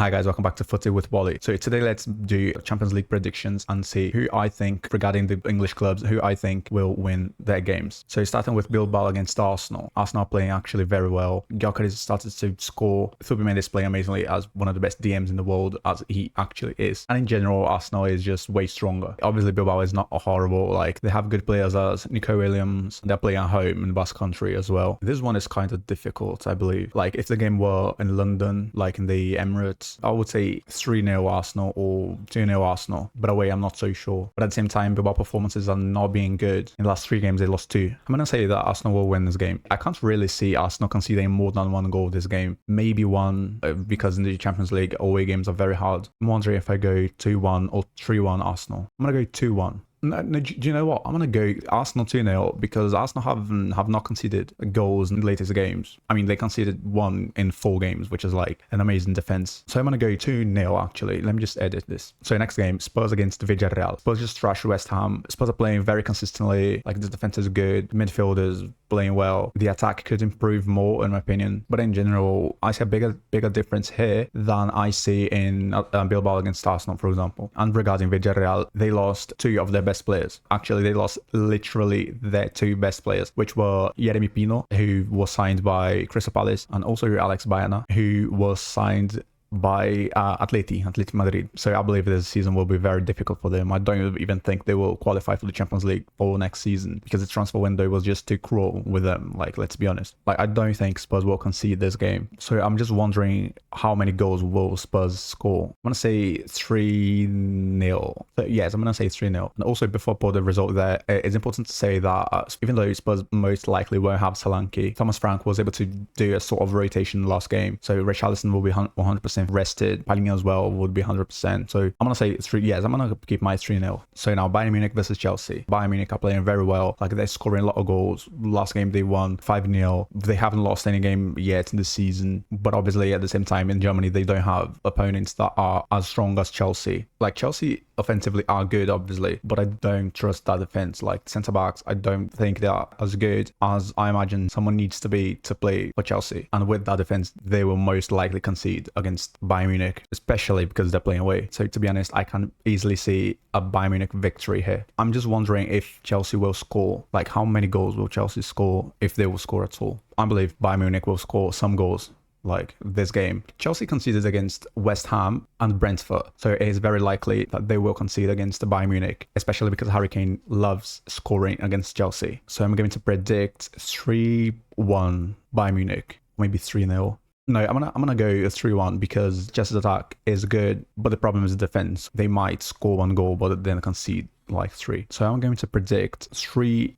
Hi guys, welcome back to Footy with Wally. So today let's do Champions League predictions and see who I think, regarding the English clubs, who I think will win their games. So starting with Bilbao against Arsenal. Arsenal playing actually very well. Gyökeres started to score. Thubimen is playing amazingly as one of the best DMs in the world, as he actually is. And in general, Arsenal is just way stronger. Obviously, Bilbao is not horrible. Like, they have good players as Nico Williams. They're playing at home in Basque Country as well. This one is kind of difficult, I believe. Like, if the game were in London, like in the Emirates, I would say 3-0 Arsenal or 2-0 Arsenal, but away I'm not so sure. But at the same time, Bilbao performances are not being good. In the last 3 games they lost 2. I'm gonna say that Arsenal will win this game. I can't really see Arsenal conceding more than 1 goal this game. Maybe 1, because in the Champions League away games are very hard. I'm wondering if I go 2-1 or 3-1 Arsenal. I'm gonna go 2-1. No, do you know what? I'm going to go Arsenal 2-0 because Arsenal have not conceded goals in the latest games. I mean, they conceded 1 in 4 games, which is like an amazing defense. So I'm going to go 2-0 actually. Let me just edit this. So next game, Spurs against Villarreal. Spurs just trashed West Ham. Spurs are playing very consistently. Like, the defense is good. Midfielders playing well. The attack could improve more in my opinion. But in general, I see a bigger difference here than I see in Bilbao against Arsenal, for example. And regarding Villarreal, they lost 2 of their best players. Actually, they lost literally their 2 best players, which were Yeremy Pino, who was signed by Crystal Palace, and also Alex Bayern, who was signed by Atleti Madrid. So I believe this season will be very difficult for them. I don't even think they will qualify for the Champions League for next season because the transfer window was just too cruel with them. Like, let's be honest. Like, I don't think Spurs will concede this game. So I'm just wondering how many goals will Spurs score. I'm gonna say 3-0. So yes, I'm gonna say 3-0. And also, before I put the result there, it's important to say that even though Spurs most likely won't have Solanke, Thomas Frank was able to do a sort of rotation last game. So Richarlison will be 100% rested. Palhinha as well would be 100%. So I'm gonna say 3. Yes, I'm gonna keep my 3-0. So now Bayern Munich versus Chelsea. Bayern Munich are playing very well. Like, they're scoring a lot of goals. Last game they won 5-0. They haven't lost any game yet in the season. But obviously at the same time in Germany they don't have opponents that are as strong as Chelsea. Like, Chelsea offensively are good obviously, but I don't trust that defense. Like, centre backs, I don't think they are as good as I imagine someone needs to be to play for Chelsea. And with that defense, they will most likely concede against Bayern Munich, especially because they're playing away. So to be honest, I can easily see a Bayern Munich victory here. I'm just wondering if Chelsea will score. Like, how many goals will Chelsea score, if they will score at all? I believe Bayern Munich will score some goals. Like, this game, Chelsea conceded against West Ham and Brentford, so it is very likely that they will concede against the Bayern Munich, especially because Harry Kane loves scoring against Chelsea. So I'm going to predict 3-1 Bayern Munich, maybe 3-0. No, I'm gonna go 3-1 because Chelsea's attack is good, but the problem is the defense. They might score 1 goal, but then concede like 3. So I'm going to predict 3-1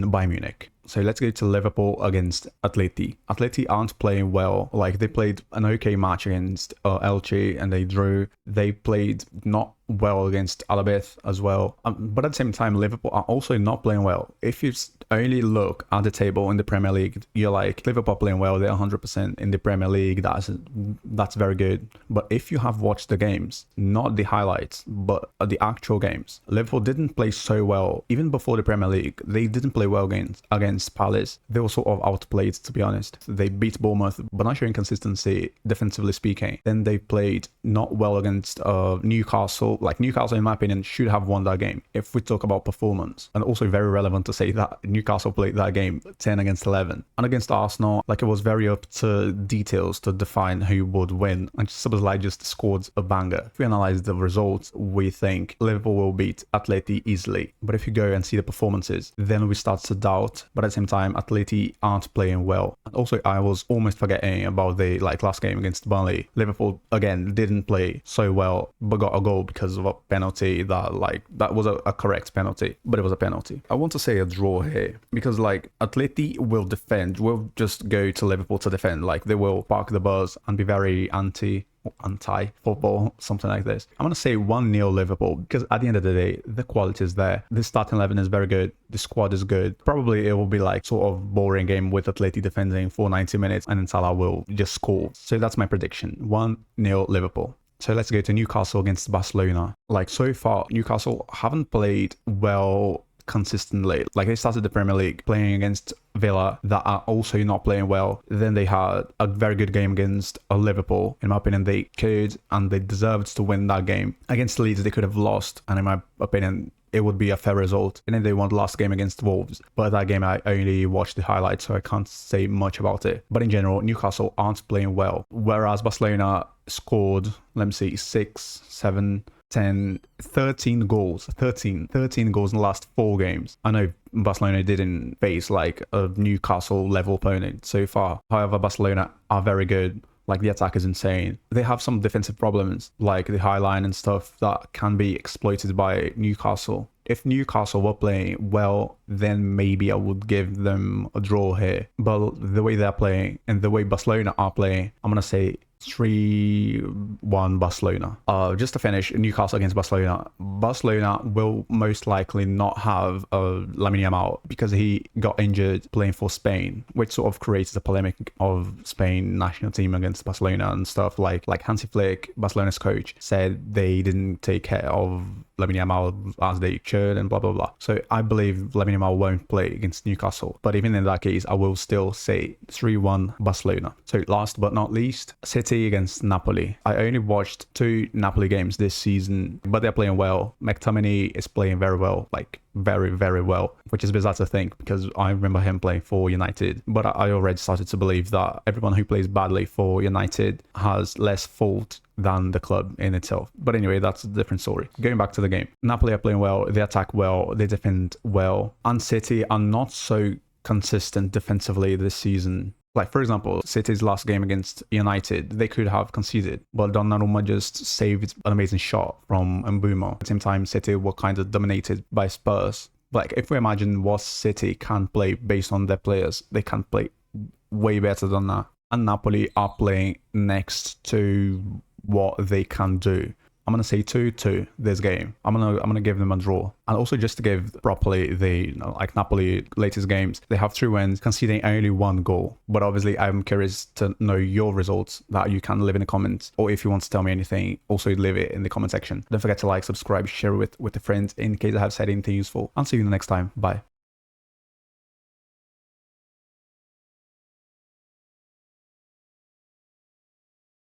Bayern Munich. So let's go to Liverpool against Atleti. Atleti aren't playing well. Like, they played an okay match against Elche and they drew. They played not well against Alaves as well. But at the same time, Liverpool are also not playing well. If you only look at the table in the Premier League, you're like, Liverpool playing well, they're 100% in the Premier League. That's very good. But if you have watched the games, not the highlights, but the actual games, Liverpool didn't play so well. Even before the Premier League, they didn't play well against Palace. They were sort of outplayed, to be honest. They beat Bournemouth, but not showing consistency, defensively speaking. Then they played not well against Newcastle. Like, Newcastle, in my opinion, should have won that game if we talk about performance. And also very relevant to say that Newcastle played that game 10 against 11. And against Arsenal, like, it was very up to details to define who would win. And Szoboszlai just scored a banger. If we analyze the results, we think Liverpool will beat Atleti easily. But if you go and see the performances, then we start to doubt. But at the same time, Atleti aren't playing well. And also, I was almost forgetting about the last game against Burnley. Liverpool, again, didn't play so well, but got a goal because of a penalty that was a correct penalty, but it was a penalty. I want to say a draw here because Atleti will defend, will just go to Liverpool to defend. Like, they will park the bus and be very anti-football, something like this. I'm going to say 1-0 Liverpool because at the end of the day, the quality is there. The starting 11 is very good. The squad is good. Probably it will be like sort of boring game with Atleti defending for 90 minutes and then Salah will just score. So that's my prediction. 1-0 Liverpool. So let's go to Newcastle against Barcelona. Like, so far, Newcastle haven't played well consistently. Like, they started the Premier League playing against Villa that are also not playing well. Then they had a very good game against Liverpool. In my opinion, they could and they deserved to win that game. Against Leeds, they could have lost, and in my opinion, it would be a fair result. And then they won the last game against Wolves. But that game, I only watched the highlights, so I can't say much about it. But in general, Newcastle aren't playing well. Whereas Barcelona scored, let me see, 6, 7, 10, 13 goals. 13 goals in the last 4 games. I know Barcelona didn't face like a Newcastle level opponent so far. However, Barcelona are very good. Like, the attack is insane. They have some defensive problems, like the high line and stuff, that can be exploited by Newcastle. If Newcastle were playing well, then maybe I would give them a draw here. But the way they're playing and the way Barcelona are playing, I'm going to say 3-1 Barcelona. Just to finish, Newcastle against Barcelona. Barcelona will most likely not have Lamine Yamal because he got injured playing for Spain, which sort of creates the polemic of Spain national team against Barcelona and stuff. Like Hansi Flick, Barcelona's coach, said they didn't take care of Lamine Yamal as they should and blah blah blah. So I believe Lamine Yamal won't play against Newcastle. But even in that case, I will still say 3-1 Barcelona. So last but not least, City against Napoli. I only watched 2 Napoli games this season, but they're playing well. McTominay is playing very well, like very, very well, which is bizarre to think because I remember him playing for United. But I already started to believe that everyone who plays badly for United has less fault than the club in itself. But anyway, that's a different story. Going back to the game, Napoli are playing well, they attack well, they defend well, and City are not so consistent defensively this season. Like, for example, City's last game against United, they could have conceded, but Donnarumma just saved an amazing shot from Mbeumo. At the same time, City were kind of dominated by Spurs. Like, if we imagine what City can play based on their players, they can play way better than that. And Napoli are playing next to what they can do. I'm gonna say 2-2 this game. I'm gonna give them a draw. And also, just to give properly the like Napoli latest games, they have 3 wins, conceding only 1 goal. But obviously, I'm curious to know your results that you can leave in the comments, or if you want to tell me anything, also leave it in the comment section. Don't forget to like, subscribe, share it with a friend in case I have said anything useful. I'll see you in the next time. Bye.